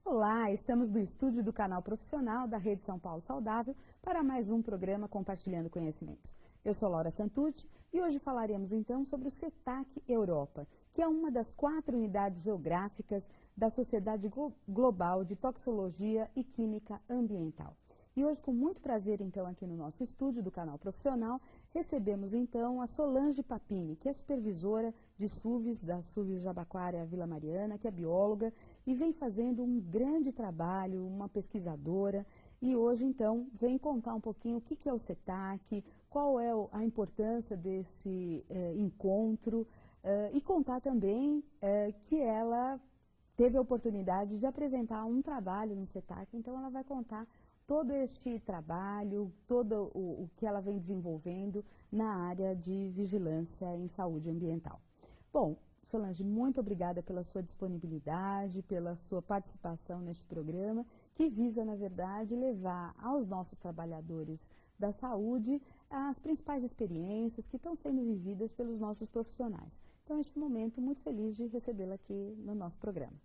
Olá, estamos no estúdio do canal profissional da Rede São Paulo Saudável para mais um programa Compartilhando Conhecimentos. Eu sou Laura Santucci e hoje falaremos então sobre o CETAC Europa, que é uma das 4 unidades geográficas da Sociedade Global de Toxicologia e Química Ambiental. E hoje, com muito prazer, então, aqui no nosso estúdio do canal profissional, recebemos, então, a Solange Papini, que é supervisora de SUVs, da SUVs Jabaquara Vila Mariana, que é bióloga e vem fazendo um grande trabalho, uma pesquisadora. E hoje, então, vem contar um pouquinho o que é o CETAC, qual é a importância desse encontro e contar também que ela teve a oportunidade de apresentar um trabalho no CETAC, então ela vai contar todo este trabalho, todo o que ela vem desenvolvendo na área de vigilância em saúde ambiental. Bom, Solange, muito obrigada pela sua disponibilidade, pela sua participação neste programa, que visa, na verdade, levar aos nossos trabalhadores da saúde as principais experiências que estão sendo vividas pelos nossos profissionais. Então, neste momento, muito feliz de recebê-la aqui no nosso programa.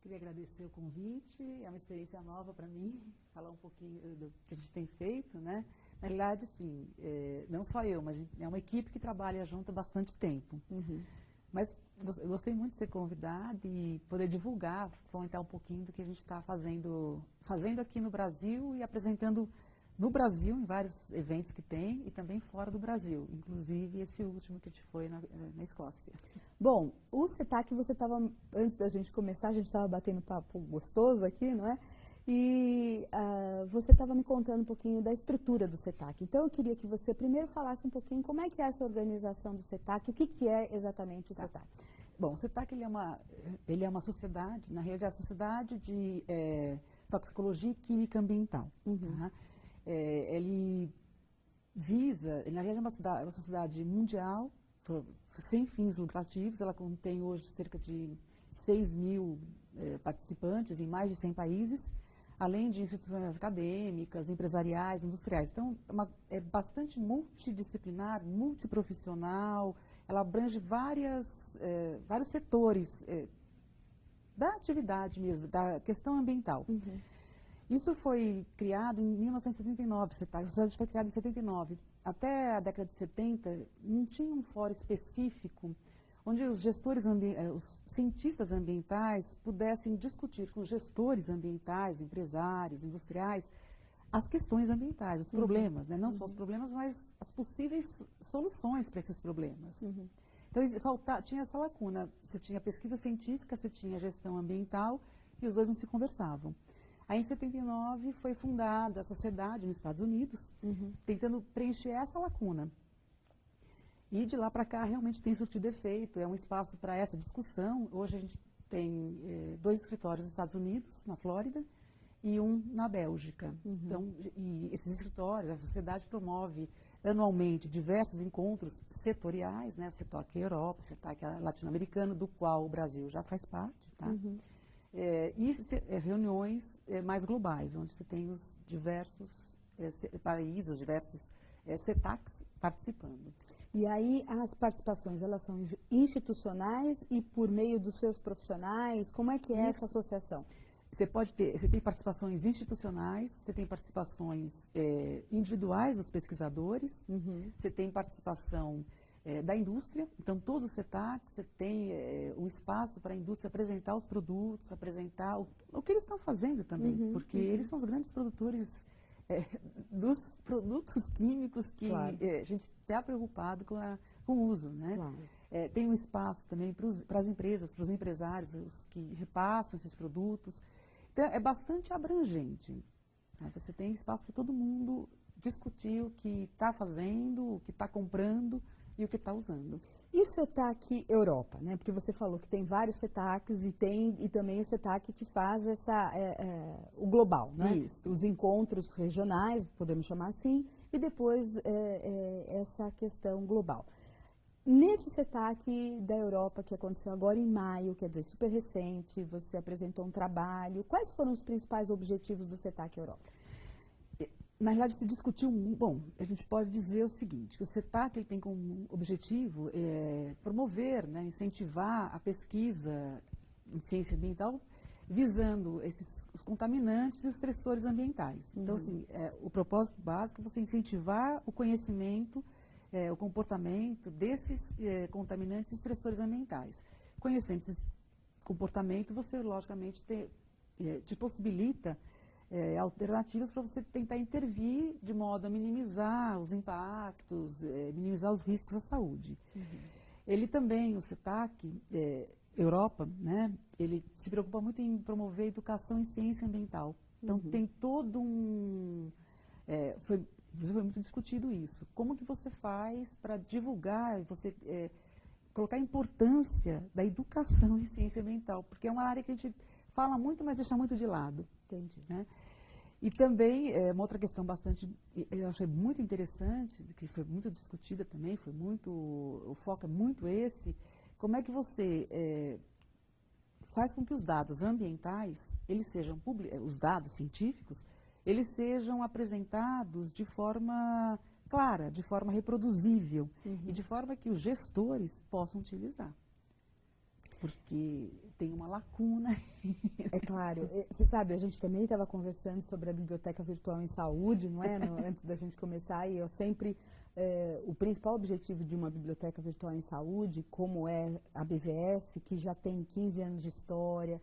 Queria agradecer o convite, é uma experiência nova para mim, falar um pouquinho do que a gente tem feito, né? Na realidade, sim, não só eu, mas é uma equipe que trabalha junto há bastante tempo. Uhum. Mas eu gostei muito de ser convidada e poder divulgar, comentar um pouquinho do que a gente está fazendo aqui no Brasil e apresentando no Brasil, em vários eventos que tem, e também fora do Brasil, inclusive esse último que a gente foi na Escócia. Bom, o CETAC, você estava, antes da gente começar, a gente estava batendo papo gostoso aqui, não é? E você estava me contando um pouquinho da estrutura do CETAC. Então, eu queria que você primeiro falasse um pouquinho como é que é essa organização do CETAC, o que é exatamente o CETAC. Bom, o CETAC ele é uma sociedade, na realidade é a Sociedade de Toxicologia e Química Ambiental. Uhum. Tá? Ele visa, na realidade é uma sociedade mundial, sem fins lucrativos, ela contém hoje cerca de 6 mil participantes em mais de 100 países, além de instituições acadêmicas, empresariais, industriais. Então, é bastante multidisciplinar, multiprofissional, ela abrange vários setores da atividade mesmo, da questão ambiental. Uhum. Isso foi criado em 1979, a sociedade foi criada em 79. Até a década de 70, não tinha um fórum específico onde os os cientistas ambientais pudessem discutir com os gestores ambientais, empresários, industriais, as questões ambientais, os problemas, né? Não só os problemas, mas as possíveis soluções para esses problemas. Uhum. Então, tinha essa lacuna. Você tinha pesquisa científica, você tinha gestão ambiental e os dois não se conversavam. Aí, em 79, foi fundada a sociedade nos Estados Unidos, tentando preencher essa lacuna. E de lá para cá, realmente tem surtido efeito, é um espaço para essa discussão. Hoje a gente tem 2 escritórios nos Estados Unidos, na Flórida, e um na Bélgica. Então, e esses escritórios, a sociedade promove anualmente diversos encontros setoriais, né? CETAC Europa, CETAC latino-americano, do qual o Brasil já faz parte, tá? E reuniões mais globais, onde você tem os diversos países, os diversos CETACs participando. E aí as participações, elas são institucionais e por meio dos seus profissionais? Como é que é essa associação? Você tem participações institucionais, você tem participações individuais dos pesquisadores, você tem participação da indústria. Então, todo o CETAC, você tem um espaço para a indústria apresentar os produtos, apresentar o que eles estão fazendo também, porque eles são os grandes produtores dos produtos químicos que claro. A gente está preocupado com o uso, né? Claro. Tem um espaço também para as empresas, para os empresários, os que repassam esses produtos. Então, é bastante abrangente. Né? Você tem espaço para todo mundo discutir o que está fazendo, o que está comprando e o que está usando. E o CETAC Europa, né? Porque você falou que tem vários CETACs e também o CETAC que faz o global, né? Isso. Os encontros regionais, podemos chamar assim, e depois essa questão global. Neste CETAC da Europa, que aconteceu agora em maio, quer dizer, super recente, você apresentou um trabalho. Quais foram os principais objetivos do CETAC Europa? Na verdade, se discutiu, bom, a gente pode dizer o seguinte, que o CETAC ele tem como objetivo promover, né, incentivar a pesquisa em ciência ambiental, visando os contaminantes e os estressores ambientais. Então, assim, o propósito básico é você incentivar o conhecimento, o comportamento desses contaminantes e estressores ambientais. Conhecendo esse comportamento, você, logicamente, te possibilita alternativas para você tentar intervir de modo a minimizar os impactos, minimizar os riscos à saúde. Ele também, o CETAC, Europa, né, ele se preocupa muito em promover a educação em ciência ambiental. Então, tem todo foi muito discutido isso. Como que você faz para divulgar, você colocar a importância da educação em ciência ambiental? Porque é uma área que a gente fala muito, mas deixa muito de lado. Entendi. Né? E também, uma outra questão bastante, eu achei muito interessante, que foi muito discutida também, o foco é muito esse, como é que você faz com que os dados ambientais, eles sejam os dados científicos, eles sejam apresentados de forma clara, de forma reproduzível, e de forma que os gestores possam utilizar. Porque tem uma lacuna. É claro. Você sabe, a gente também estava conversando sobre a biblioteca virtual em saúde, não é? Antes da gente começar, e eu sempre... o principal objetivo de uma biblioteca virtual em saúde, como é a BVS, que já tem 15 anos de história,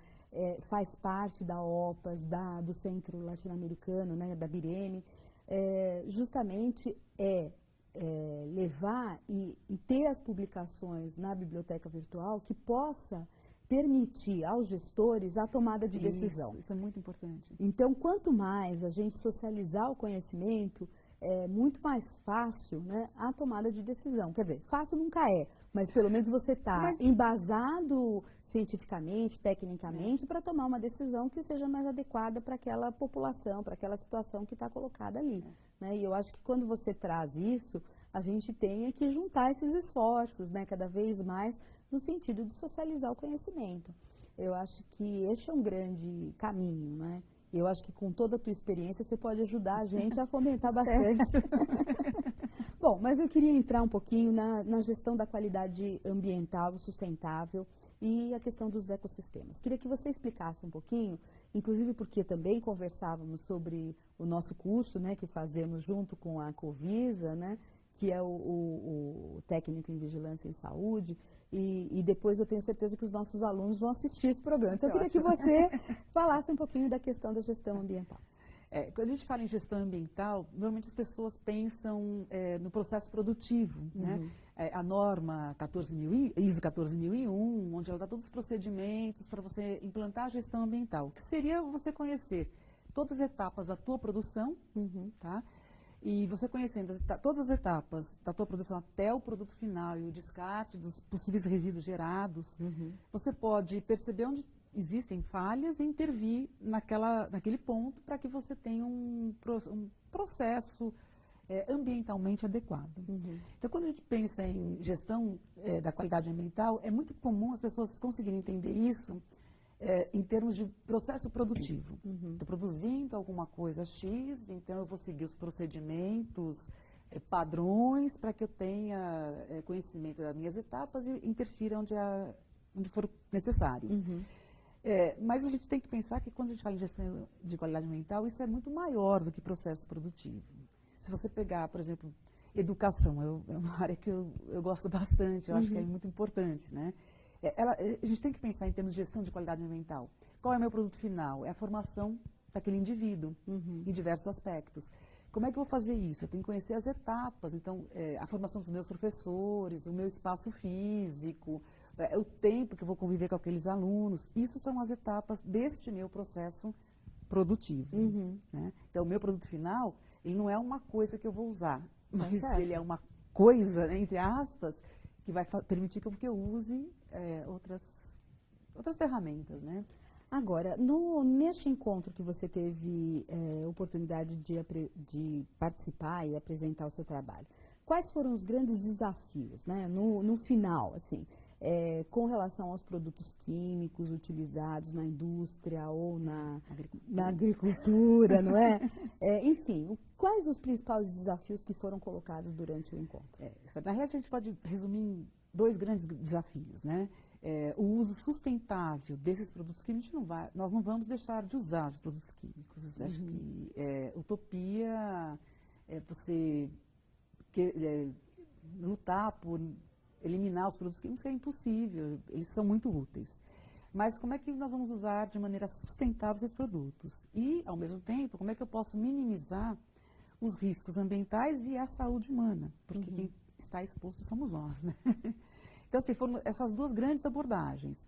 faz parte da OPAS, do Centro Latino-Americano, né, da BIREME, justamente levar e ter as publicações na biblioteca virtual que possa permitir aos gestores a tomada de decisão. Isso é muito importante. Então, quanto mais a gente socializar o conhecimento, é muito mais fácil, né, a tomada de decisão. Quer dizer, fácil nunca é, mas pelo menos você está embasado cientificamente, tecnicamente, para tomar uma decisão que seja mais adequada para aquela população, para aquela situação que está colocada ali. Né? E eu acho que quando você traz isso, a gente tem que juntar esses esforços, né, cada vez mais no sentido de socializar o conhecimento. Eu acho que este é um grande caminho, né? Eu acho que com toda a tua experiência você pode ajudar a gente a fomentar bastante. Bom, mas eu queria entrar um pouquinho na gestão da qualidade ambiental sustentável e a questão dos ecossistemas. Queria que você explicasse um pouquinho, inclusive porque também conversávamos sobre o nosso curso, né, que fazemos junto com a Covisa, né, que é o técnico em vigilância em saúde, e depois eu tenho certeza que os nossos alunos vão assistir esse programa. Então, eu queria que você falasse um pouquinho da questão da gestão ambiental. Quando a gente fala em gestão ambiental, normalmente as pessoas pensam no processo produtivo, né? A norma ISO 14001, onde ela dá todos os procedimentos para você implantar a gestão ambiental, que seria você conhecer todas as etapas da tua produção, tá? E você conhecendo todas as etapas da tua produção até o produto final e o descarte dos possíveis resíduos gerados, você pode perceber onde existem falhas e intervir naquele ponto para que você tenha um processo ambientalmente adequado. Então, quando a gente pensa em gestão da qualidade ambiental, é muito comum as pessoas conseguirem entender isso em termos de processo produtivo. Estou produzindo alguma coisa X, então eu vou seguir os procedimentos, padrões, para que eu tenha conhecimento das minhas etapas e interfira onde for necessário. Mas a gente tem que pensar que quando a gente fala em gestão de qualidade ambiental, isso é muito maior do que processo produtivo. Se você pegar, por exemplo, educação, é uma área que eu gosto bastante, eu acho que é muito importante, né? A gente tem que pensar em termos de gestão de qualidade ambiental. Qual é o meu produto final? É a formação daquele indivíduo, em diversos aspectos. Como é que eu vou fazer isso? Eu tenho que conhecer as etapas, então, a formação dos meus professores, o meu espaço físico, o tempo que eu vou conviver com aqueles alunos. Isso são as etapas deste meu processo produtivo. Né? Então, o meu produto final, ele não é uma coisa que eu vou usar, mas ele é uma coisa, né, entre aspas, que vai permitir que eu use outras ferramentas, né? Agora, neste encontro que você teve oportunidade de participar e apresentar o seu trabalho, quais foram os grandes desafios, né, no final, assim, com relação aos produtos químicos utilizados na indústria ou na agricultura, não é? Enfim, quais os principais desafios que foram colocados durante o encontro? Na realidade, a gente pode resumir em 2 grandes desafios, né? O uso sustentável desses produtos químicos, nós não vamos deixar de usar os produtos químicos. Acho que utopia é você lutar por eliminar os produtos químicos, que é impossível, eles são muito úteis. Mas como é que nós vamos usar de maneira sustentável esses produtos? E, ao mesmo tempo, como é que eu posso minimizar os riscos ambientais e a saúde humana? Porque quem está exposto somos nós, né? Então, assim, foram essas 2 grandes abordagens.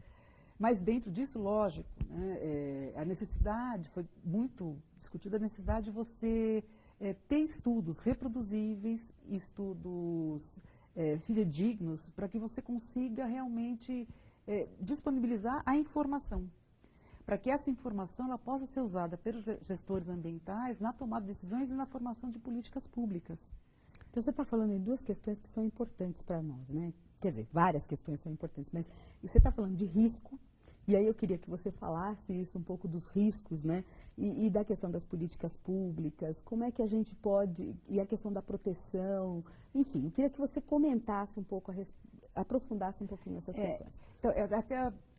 Mas dentro disso, lógico, né, a necessidade, foi muito discutida a necessidade de você ter estudos reproduzíveis, estudos fidedignos, para que você consiga realmente disponibilizar a informação. Para que essa informação ela possa ser usada pelos gestores ambientais na tomada de decisões e na formação de políticas públicas. Então, você está falando em 2 questões que são importantes para nós, né? Quer dizer, várias questões são importantes, mas você está falando de risco, e aí eu queria que você falasse isso, um pouco dos riscos, né? E da questão das políticas públicas, como é que a gente pode, e a questão da proteção, enfim, eu queria que você comentasse um pouco, aprofundasse um pouquinho essas questões. Então,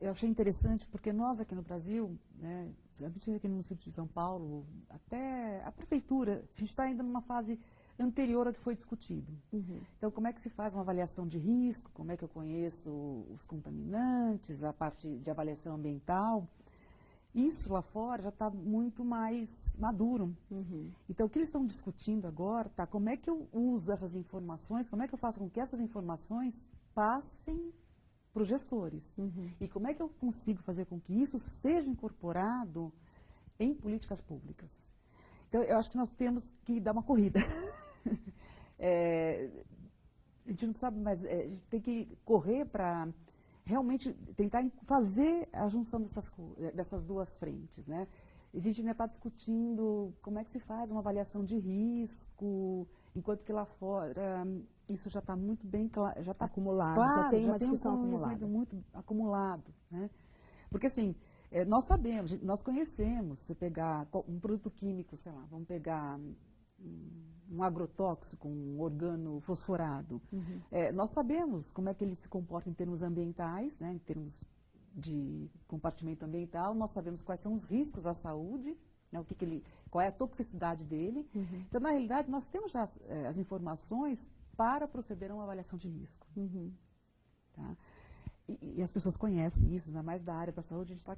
eu achei interessante, porque nós aqui no Brasil, né, principalmente aqui no município de São Paulo, até a prefeitura, a gente está ainda numa fase anterior ao que foi discutido. Então, como é que se faz uma avaliação de risco, como é que eu conheço os contaminantes, a parte de avaliação ambiental. Isso lá fora já está muito mais maduro. Então, o que eles estão discutindo agora, como é que eu uso essas informações, como é que eu faço com que essas informações passem para os gestores. E como é que eu consigo fazer com que isso seja incorporado em políticas públicas. Então, eu acho que nós temos que dar uma corrida. A gente não sabe, mas a gente tem que correr para realmente tentar fazer a junção dessas 2 frentes, né? A gente ainda está discutindo como é que se faz uma avaliação de risco, enquanto que lá fora isso já está muito bem já está acumulado, claro, já tem uma discussão acumulada. Muito acumulado, né? Porque assim, nós sabemos, nós conhecemos, se pegar um produto químico, sei lá, vamos pegar um agrotóxico, um organo fosforado. Nós sabemos como é que ele se comporta em termos ambientais, né, em termos de compartimento ambiental, nós sabemos quais são os riscos à saúde, né, qual é a toxicidade dele. Então, na realidade, nós temos já as informações para proceder a uma avaliação de risco. Tá? E as pessoas conhecem isso, ainda mais da área da saúde, a gente está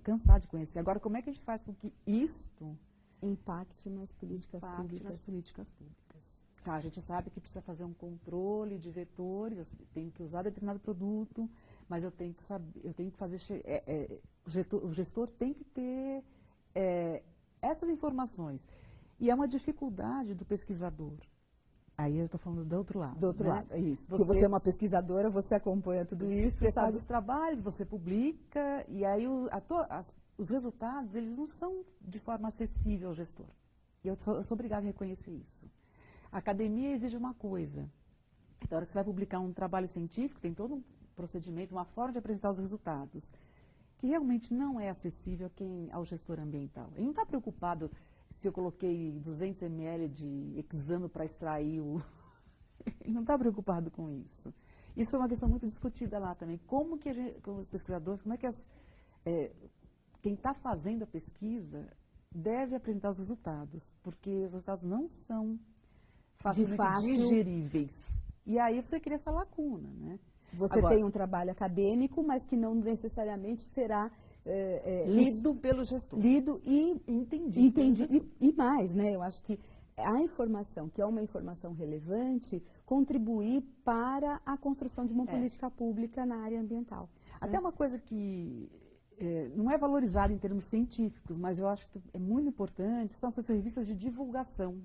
cansado de conhecer. Agora, como é que a gente faz com que isto impacte nas políticas públicas? Tá, a gente sabe que precisa fazer um controle de vetores, eu tenho que usar determinado produto, mas eu tenho que saber, eu tenho que fazer, o gestor tem que ter essas informações. E é uma dificuldade do pesquisador. Aí eu estou falando do outro lado. Do outro né? lado, é isso. Porque você é uma pesquisadora, você acompanha tudo isso. Você faz os trabalhos, você publica, e aí os resultados, eles não são de forma acessível ao gestor. E eu sou obrigada a reconhecer isso. A academia exige uma coisa. Então, na hora que você vai publicar um trabalho científico, tem todo um procedimento, uma forma de apresentar os resultados, que realmente não é acessível ao gestor ambiental. Ele não está preocupado se eu coloquei 200 ml de hexano para extrair o... Ele não está preocupado com isso. Isso foi uma questão muito discutida lá também. Como que os pesquisadores, como é que quem está fazendo a pesquisa deve apresentar os resultados, porque os resultados não são facilmente digeríveis. E aí você cria essa lacuna, né? Você agora, tem um trabalho acadêmico, mas que não necessariamente será lido pelo gestor. Lido e entendido. E mais, né? Eu acho que a informação, que é uma informação relevante, contribuir para a construção de uma política pública na área ambiental. Até uma coisa que não é valorizada em termos científicos, mas eu acho que é muito importante, são essas revistas de divulgação.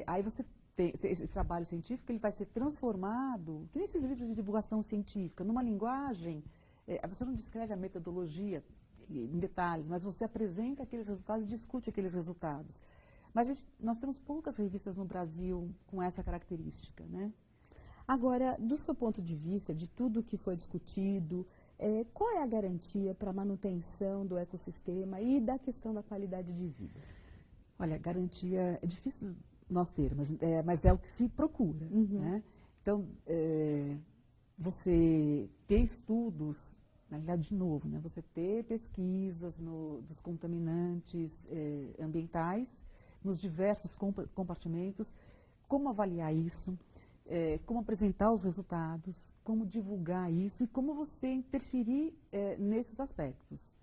Aí você tem esse trabalho científico, ele vai ser transformado, que nem esses livros de divulgação científica, numa linguagem, você não descreve a metodologia em detalhes, mas você apresenta aqueles resultados e discute aqueles resultados. Mas nós temos poucas revistas no Brasil com essa característica, né? Agora, do seu ponto de vista, de tudo que foi discutido, qual é a garantia para a manutenção do ecossistema e da questão da qualidade de vida? Olha, garantia é difícil nós termos, mas é o que se procura, né? Então, você ter estudos, na realidade, de novo, né? Você ter pesquisas dos contaminantes ambientais nos diversos compartimentos, como avaliar isso, como apresentar os resultados, como divulgar isso e como você interferir nesses aspectos.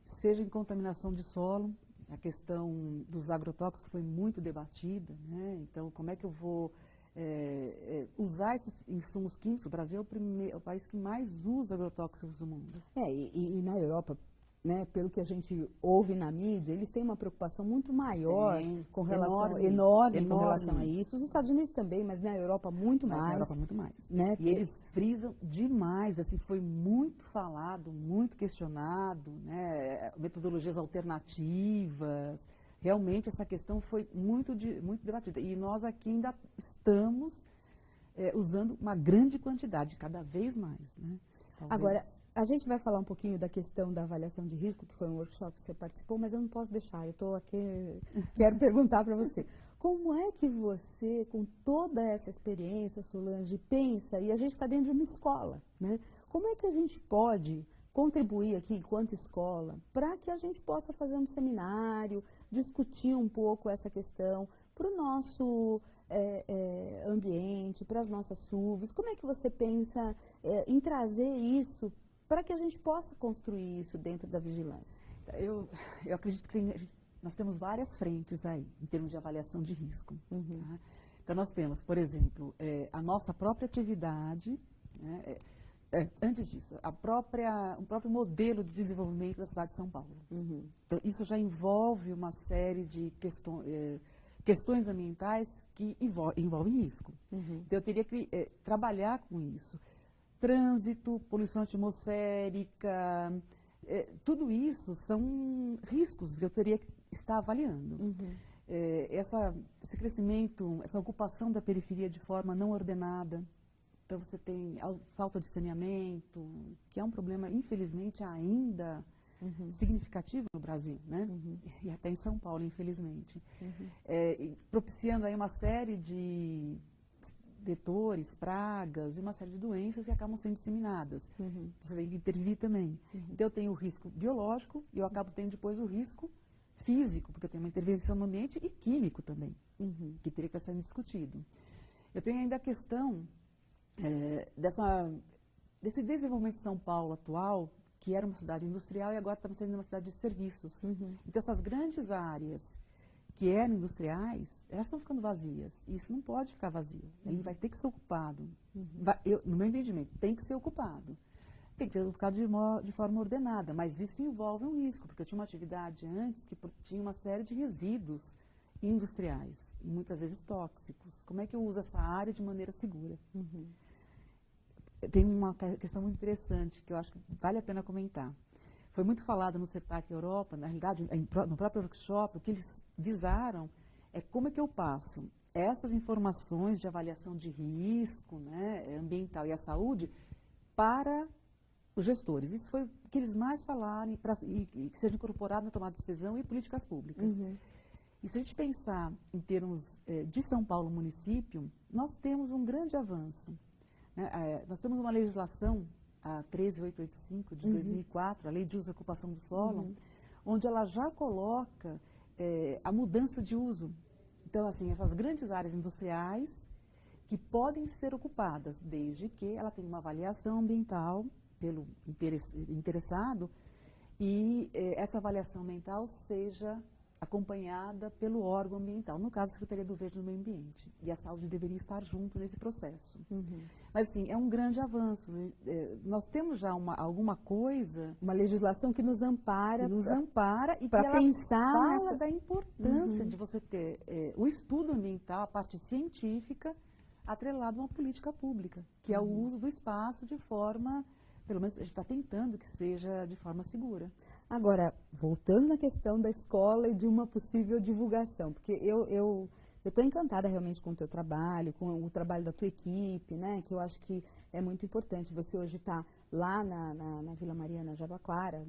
Seja em contaminação de solo, a questão dos agrotóxicos foi muito debatida, né? Então, como é que eu vou usar esses insumos químicos? O Brasil é o país que mais usa agrotóxicos do mundo. E na Europa, né, pelo que a gente ouve na mídia, eles têm uma preocupação muito maior com relação enorme com relação a isso. Os Estados Unidos também, mas na Europa muito mais. Na Europa muito mais. Né? E eles frisam demais, assim, foi muito falado, muito questionado, né, metodologias alternativas. Realmente essa questão foi muito debatida. E nós aqui ainda estamos usando uma grande quantidade, cada vez mais, né? Talvez. Agora, a gente vai falar um pouquinho da questão da avaliação de risco, que foi um workshop que você participou, mas eu não posso deixar, eu estou aqui, quero perguntar para você. Como é que você, com toda essa experiência, Solange, pensa, e a gente está dentro de uma escola, né? Como é que a gente pode contribuir aqui, enquanto escola, para que a gente possa fazer um seminário, discutir um pouco essa questão para o nosso ambiente, para as nossas SUVs? Como é que você pensa em trazer isso para que a gente possa construir isso dentro da vigilância? Eu acredito que nós temos várias frentes aí, em termos de avaliação de risco. Tá? Então, nós temos, por exemplo, a nossa própria atividade, né, antes disso, o próprio modelo de desenvolvimento da cidade de São Paulo. Então, isso já envolve uma série de questões ambientais que envolvem risco. Então, eu teria que trabalhar com isso. Trânsito, poluição atmosférica, tudo isso são riscos que eu teria que estar avaliando. Esse crescimento, essa ocupação da periferia de forma não ordenada. Então, você tem a falta de saneamento, que é um problema, infelizmente, ainda significativo no Brasil, né? E até em São Paulo, infelizmente. Propiciando aí uma série de vetores, pragas e uma série de doenças que acabam sendo disseminadas. Você tem que intervir também. Então, eu tenho o risco biológico e eu acabo tendo depois o risco físico, porque eu tenho uma intervenção no ambiente, e químico também, que teria que estar sendo discutido. Eu tenho ainda a questão desse desenvolvimento de São Paulo atual, que era uma cidade industrial e agora está sendo uma cidade de serviços. Então, essas grandes áreas que eram industriais, elas estão ficando vazias. E isso não pode ficar vazio. Ele vai ter que ser ocupado. No meu entendimento, tem que ser ocupado. Tem que ser ocupado de forma ordenada, mas isso envolve um risco, porque eu tinha uma atividade antes que tinha uma série de resíduos industriais, e muitas vezes tóxicos. Como é que eu uso essa área de maneira segura? Tem uma questão muito interessante que eu acho que vale a pena comentar. Foi muito falado no CETAC Europa, na realidade, no próprio workshop, o que eles visaram é como é que eu passo essas informações de avaliação de risco, né, ambiental e a saúde para os gestores. Isso foi o que eles mais falaram e que seja incorporado na tomada de decisão e políticas públicas. E se a gente pensar em termos de São Paulo município, nós temos um grande avanço. Nós temos uma legislação, a 13885 de 2004, a Lei de Uso e Ocupação do Solo, onde ela já coloca a mudança de uso. Então, assim, essas grandes áreas industriais que podem ser ocupadas, desde que ela tenha uma avaliação ambiental pelo interessado e essa avaliação ambiental seja acompanhada pelo órgão ambiental, no caso a Secretaria do Verde e do Meio Ambiente. E a saúde deveria estar junto nesse processo. Mas, assim, é um grande avanço. Nós temos já alguma coisa... Uma legislação que nos ampara. E para que pensar fala nessa... da importância de você ter o estudo ambiental, a parte científica, atrelado a uma política pública, que é o uso do espaço de forma pelo menos a gente está tentando que seja de forma segura. Agora, voltando à questão da escola e de uma possível divulgação, porque eu estou encantada realmente com o teu trabalho, com o trabalho da tua equipe, né, que eu acho que é muito importante. Você hoje está lá na Vila Mariana Jabaquara,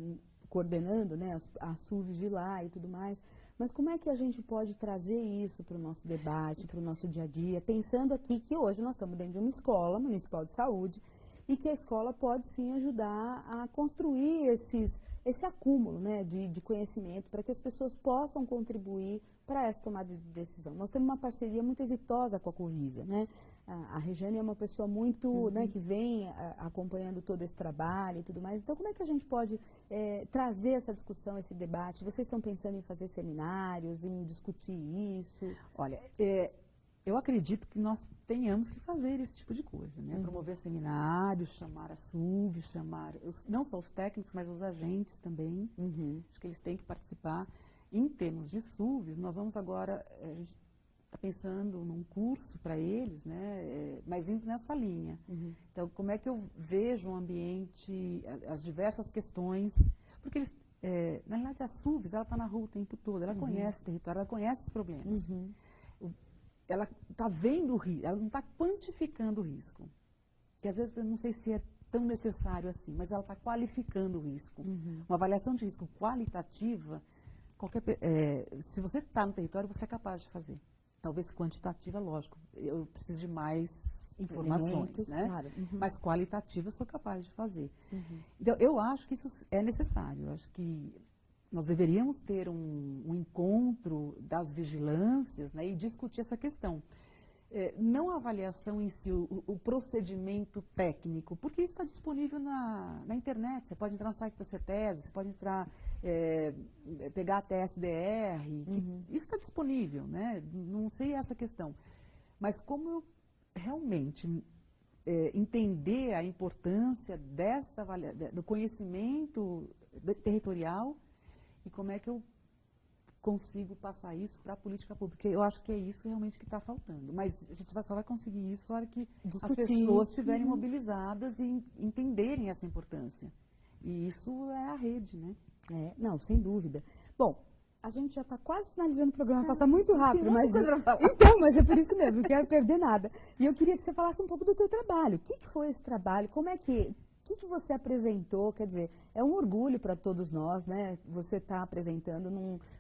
coordenando, né, as SUVs de lá e tudo mais, mas como é que a gente pode trazer isso para o nosso debate, para o nosso dia a dia, pensando aqui que hoje nós estamos dentro de uma escola municipal de saúde e que a escola pode sim ajudar a construir esse acúmulo, né, de conhecimento para que as pessoas possam contribuir para essa tomada de decisão. Nós temos uma parceria muito exitosa com a Covisa, né? A Regiane é uma pessoa muito, né, que vem acompanhando todo esse trabalho e tudo mais. Então, como é que a gente pode trazer essa discussão, esse debate? Vocês estão pensando em fazer seminários, em discutir isso? Olha, eu acredito que nós tenhamos que fazer esse tipo de coisa, né? Promover seminários, chamar a SUV, chamar não só os técnicos, mas os agentes também. Acho que eles têm que participar. Em termos de SUVs, nós vamos agora, a gente está pensando num curso para eles, né? Mas indo nessa linha. Então, como é que eu vejo o ambiente, as diversas questões, porque eles, na realidade, a SUVs, ela está na rua o tempo todo, ela conhece o território, ela conhece os problemas. Ela está vendo o risco, ela não está quantificando o risco. Que às vezes eu não sei se é tão necessário assim, mas ela está qualificando o risco. Uma avaliação de risco qualitativa, se você está no território, você é capaz de fazer. Talvez quantitativa, lógico, eu preciso de mais informações, né? Claro. Mas qualitativa eu sou capaz de fazer. Então, eu acho que isso é necessário. Eu acho que nós deveríamos ter um encontro das vigilâncias, né, e discutir essa questão. Não a avaliação em si, o procedimento técnico, porque isso está disponível na internet. Você pode entrar no site da CETESB, você pode entrar, pegar a TSDR, isso está disponível, né? Não sei essa questão. Mas como eu realmente entender a importância do conhecimento territorial, e como é que eu consigo passar isso para a política pública? Eu acho que é isso realmente que está faltando. Mas a gente só vai conseguir isso na hora que as pessoas estiverem mobilizadas e entenderem essa importância. E isso é a rede, né? Não, sem dúvida. Bom, a gente já está quase finalizando o programa, passa muito rápido, mas então, mas é por isso mesmo, não quero perder nada. E eu queria que você falasse um pouco do teu trabalho. O que foi esse trabalho? Como é que o que você apresentou? Quer dizer, é um orgulho para todos nós, né? Você está apresentando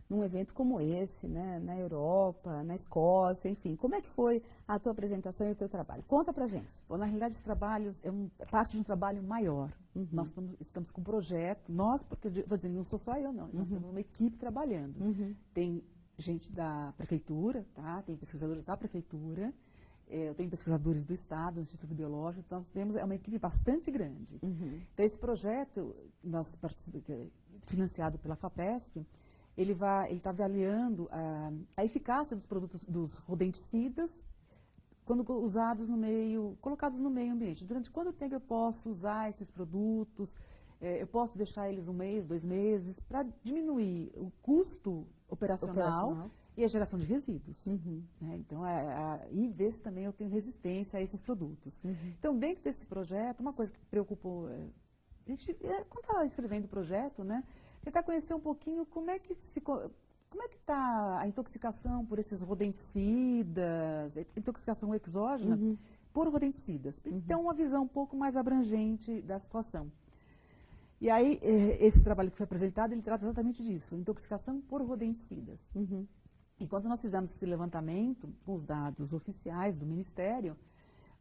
num evento como esse, né? Na Europa, na Escócia, enfim. Como é que foi a tua apresentação e o teu trabalho? Conta pra gente. Bom, na realidade, esse trabalho é parte de um trabalho maior. Nós estamos com um projeto, porque eu vou dizer, não sou só eu, não. Nós temos uma equipe trabalhando. Tem gente da prefeitura, tá? Tem pesquisadores da prefeitura. Eu tenho pesquisadores do Estado, do Instituto Biológico, então nós temos uma equipe bastante grande. Então, esse projeto, financiado pela FAPESP, ele está avaliando a eficácia dos produtos, dos rodenticidas, quando usados colocados no meio ambiente. Durante quanto tempo eu posso usar esses produtos? Eu posso deixar eles 1 mês, 2 meses, para diminuir o custo operacional e a geração de resíduos. Né? Então, e ver se também eu tenho resistência a esses produtos. Então, dentro desse projeto, uma coisa que preocupou a gente, quando estava escrevendo o projeto, né, tentar conhecer um pouquinho como é que está a intoxicação por esses rodenticidas, intoxicação exógena por rodenticidas. Então, uma visão um pouco mais abrangente da situação. E aí, esse trabalho que foi apresentado, ele trata exatamente disso, intoxicação por rodenticidas. E quando nós fizemos esse levantamento com os dados oficiais do Ministério,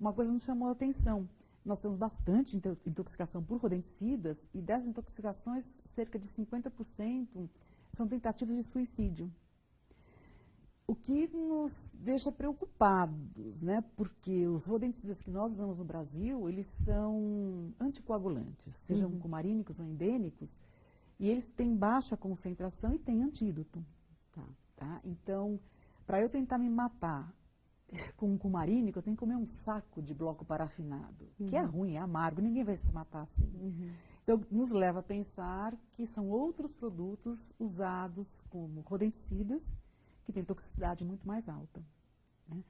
uma coisa nos chamou a atenção. Nós temos bastante intoxicação por rodenticidas e dessas intoxicações, cerca de 50% são tentativas de suicídio. O que nos deixa preocupados, né? Porque os rodenticidas que nós usamos no Brasil, eles são anticoagulantes, sejam cumarínicos ou endêmicos, e eles têm baixa concentração e têm antídoto. Tá? Então, para eu tentar me matar com um cumarínico, eu tenho que comer um saco de bloco parafinado, que é ruim, é amargo, ninguém vai se matar assim. Então, nos leva a pensar que são outros produtos usados como rodenticidas, que têm toxicidade muito mais alta. Né?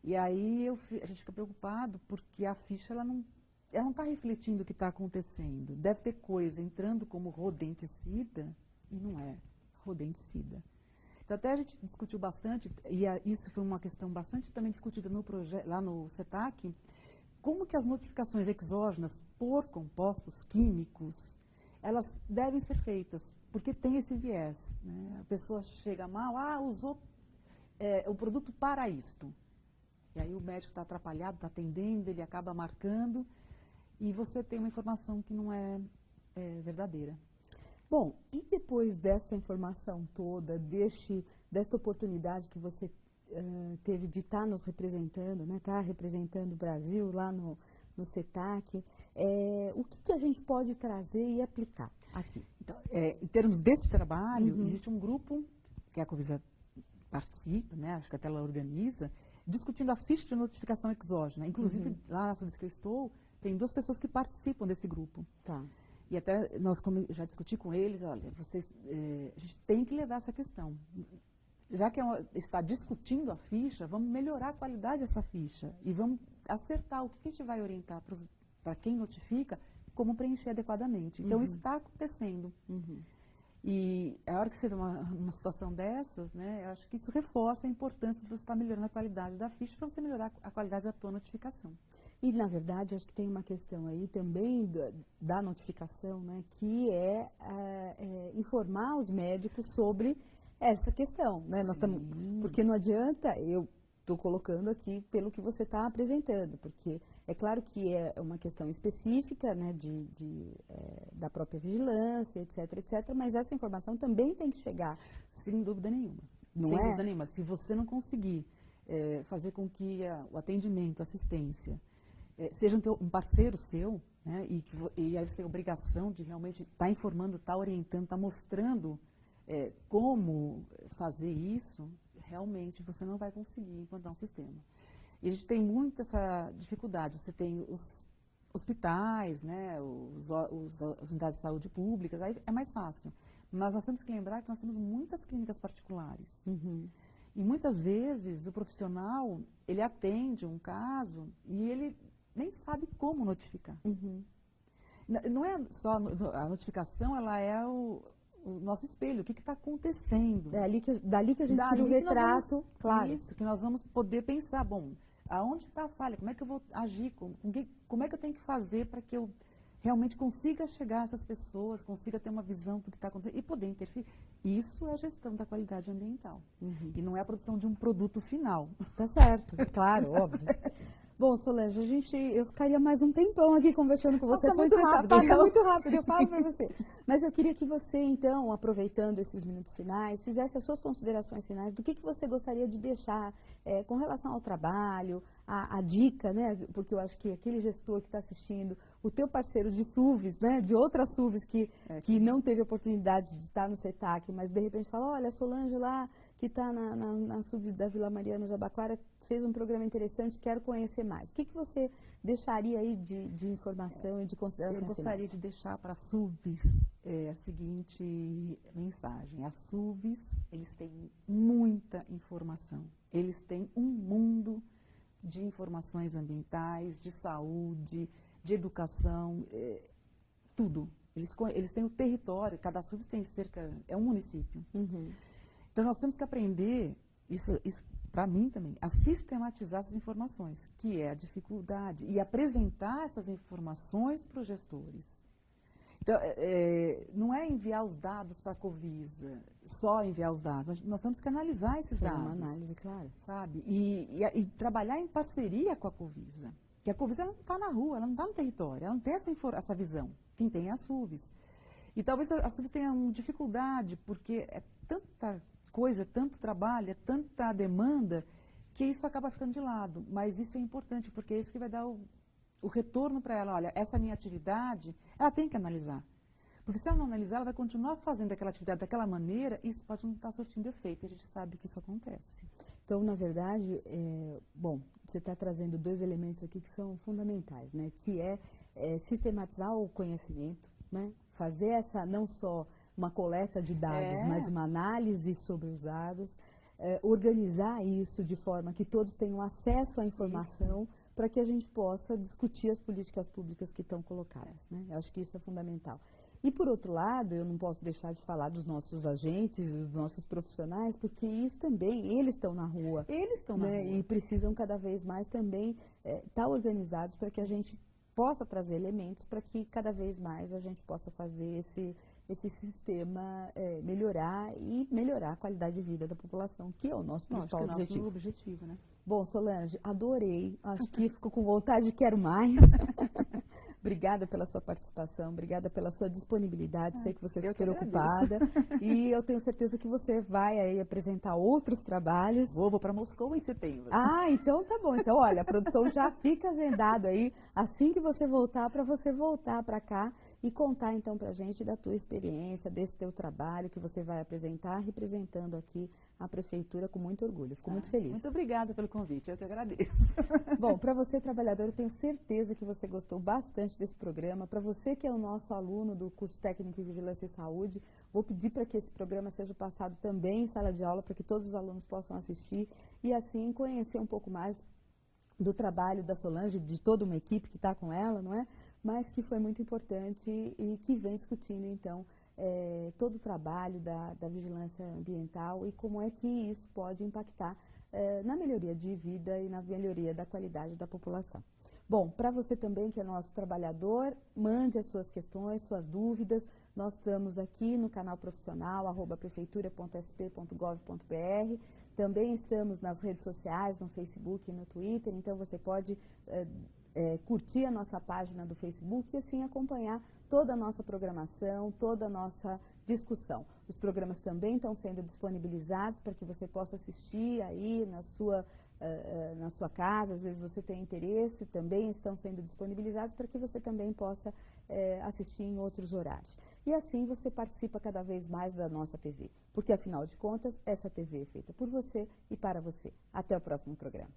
E aí a gente fica preocupado porque a ficha ela não ela não está refletindo o que está acontecendo. Deve ter coisa entrando como rodenticida e não é rodenticida. Então, até a gente discutiu bastante, e isso foi uma questão bastante também discutida no lá no CETAC, como que as notificações exógenas por compostos químicos, elas devem ser feitas, porque tem esse viés. Né? A pessoa chega mal, usou o produto para isto. E aí o médico está atrapalhado, está atendendo, ele acaba marcando, e você tem uma informação que não é verdadeira. Bom, e depois dessa informação toda, desta oportunidade que você teve de estar nos representando, né, estar representando o Brasil lá no CETAC, o que a gente pode trazer e aplicar aqui? Então, em termos desse trabalho, existe um grupo que a Covisa participa, né, acho que até ela organiza, discutindo a ficha de notificação exógena. Inclusive, lá na Subs que eu estou, tem 2 pessoas que participam desse grupo. Tá. E até nós já discuti com eles, olha, a gente tem que levar essa questão. Já que está discutindo a ficha, vamos melhorar a qualidade dessa ficha e vamos acertar o que a gente vai orientar para quem notifica, como preencher adequadamente. Então, isso está acontecendo. E a hora que você vê uma situação dessas, né, eu acho que isso reforça a importância de você estar melhorando a qualidade da ficha para você melhorar a qualidade da tua notificação. E, na verdade, acho que tem uma questão aí também da notificação, né, que é informar os médicos sobre essa questão. Né? Porque não adianta, eu estou colocando aqui pelo que você está apresentando, porque é claro que é uma questão específica, né, da própria vigilância, etc., mas essa informação também tem que chegar. Sem dúvida nenhuma. Não Sem é? dúvida nenhuma. Se você não conseguir fazer com que o atendimento, a assistência, seja um parceiro seu, né, e aí você tem a obrigação de realmente estar informando, estar orientando, estar mostrando como fazer isso, realmente você não vai conseguir implantar um sistema. E a gente tem muito essa dificuldade. Você tem os hospitais, né, as unidades de saúde públicas, aí é mais fácil. Mas nós temos que lembrar que nós temos muitas clínicas particulares. E muitas vezes o profissional, ele atende um caso e ele nem sabe como notificar. Não é só a notificação, ela é o nosso espelho, o que está acontecendo. Dali que a gente tira o retrato, claro. Isso, que nós vamos poder pensar, bom, aonde está a falha, como é que eu vou agir, como é que eu tenho que fazer para que eu realmente consiga chegar a essas pessoas, consiga ter uma visão do que está acontecendo e poder interferir. Isso é a gestão da qualidade ambiental. E não é a produção de um produto final. Tá certo, claro, óbvio. Bom, Solange, eu ficaria mais um tempão aqui conversando com você. Passa muito rápido. Passa muito rápido, eu falo para você. Mas eu queria que você, então, aproveitando esses minutos finais, fizesse as suas considerações finais do que você gostaria de deixar com relação ao trabalho, a dica, né? Porque eu acho que aquele gestor que está assistindo, o teu parceiro de SUVs, né? De outras SUVs que não teve oportunidade de estar no CETAC, mas de repente fala, olha, a Solange lá, que está na SUVs da Vila Mariana Jabaquara, fez um programa interessante, quero conhecer mais. O que você deixaria aí de informação e de considerações finais? Eu gostaria de deixar para a SUVs a seguinte mensagem. As SUVs, eles têm muita informação. Eles têm um mundo de informações ambientais, de saúde, de educação, tudo. Eles têm o território, cada SUVs tem é um município. Então, nós temos que aprender, isso para mim também, a sistematizar essas informações, que é a dificuldade, e apresentar essas informações para os gestores. Então, não é enviar os dados para a Covisa, só enviar os dados, nós temos que analisar esses dados. Uma análise, claro. Sabe? E trabalhar em parceria com a Covisa. Porque a Covisa não está na rua, ela não está no território, ela não tem essa visão. Quem tem é a SUVs. E talvez a SUVs tenha dificuldade, porque é tanta coisa, tanto trabalho, é tanta demanda, que isso acaba ficando de lado. Mas isso é importante, porque é isso que vai dar o retorno para ela. Olha, essa minha atividade, ela tem que analisar. Porque se ela não analisar, ela vai continuar fazendo aquela atividade daquela maneira, e isso pode não estar surtindo efeito. E a gente sabe que isso acontece. Então, na verdade, bom, você está trazendo 2 elementos aqui que são fundamentais, né? Que é sistematizar o conhecimento, né? Fazer não só uma coleta de dados, mas uma análise sobre os dados, organizar isso de forma que todos tenham acesso à informação para que a gente possa discutir as políticas públicas que estão colocadas, né? Eu acho que isso é fundamental. E, por outro lado, eu não posso deixar de falar dos nossos agentes, dos nossos profissionais, porque isso também, eles estão na rua. Eles estão na rua. E precisam cada vez mais também estar organizados para que a gente possa trazer elementos para que cada vez mais a gente possa fazer esse sistema melhorar e melhorar a qualidade de vida da população, que é o nosso principal objetivo. Nosso objetivo, né? Bom, Solange, adorei. Acho que fico com vontade, quero mais. Obrigada pela sua participação, obrigada pela sua disponibilidade. Sei que você é super ocupada. E eu tenho certeza que você vai aí apresentar outros trabalhos. Vou para Moscou em setembro. Ah, então tá bom. Então, olha, a produção já fica agendado aí, assim que você voltar, para você voltar para cá e contar então pra gente da tua experiência, desse teu trabalho que você vai apresentar, representando aqui a Prefeitura com muito orgulho. Fico muito feliz. Muito obrigada pelo convite, eu que agradeço. Bom, para você, trabalhador, eu tenho certeza que você gostou bastante desse programa. Para você que é o nosso aluno do curso técnico em Vigilância e Saúde, vou pedir para que esse programa seja passado também em sala de aula, para que todos os alunos possam assistir e assim conhecer um pouco mais do trabalho da Solange, de toda uma equipe que está com ela, não é? Mas que foi muito importante e que vem discutindo, então, todo o trabalho da vigilância ambiental e como é que isso pode impactar na melhoria de vida e na melhoria da qualidade da população. Bom, para você também, que é nosso trabalhador, mande as suas questões, suas dúvidas. Nós estamos aqui no canal profissional, @prefeitura.sp.gov.br. Também estamos nas redes sociais, no Facebook e no Twitter, então você pode curtir a nossa página do Facebook e assim acompanhar toda a nossa programação, toda a nossa discussão. Os programas também estão sendo disponibilizados para que você possa assistir aí na sua casa, às vezes você tem interesse, também estão sendo disponibilizados para que você também possa assistir em outros horários. E assim você participa cada vez mais da nossa TV, porque afinal de contas, essa TV é feita por você e para você. Até o próximo programa.